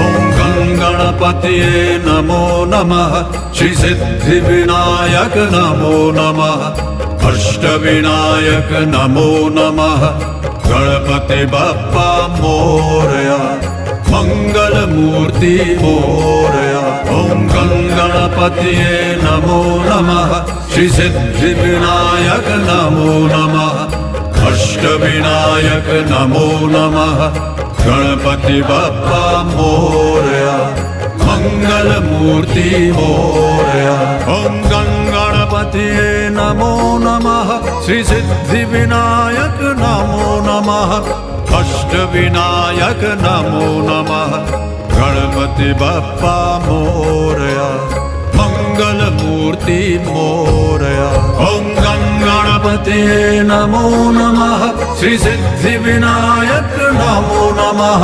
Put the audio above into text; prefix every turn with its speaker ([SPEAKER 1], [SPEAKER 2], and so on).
[SPEAKER 1] ॐ गणपतये नमो नमः श्री सिद्धिविनायक नमो नमः अष्टविनायक नमो नमः गणपति बप्पा मोरया मंगल मूर्ति मोरया। ॐ गणपतये नमो नमः श्री सिद्धिविनायक नमो नमः अष्टविनायक नमो नमः गणपति बप्पा मोरया मंगल मूर्ति मोरया। ॐ गणपतये नमो नमः श्री सिद्धिविनायक नमो नमः अष्टविनायक नमो नमः गणपति बप्पा मोरया मंगल मूर्ति मोरया। ॐ गणपतये नमो नमः श्री सिद्धिविनायक नमो नमः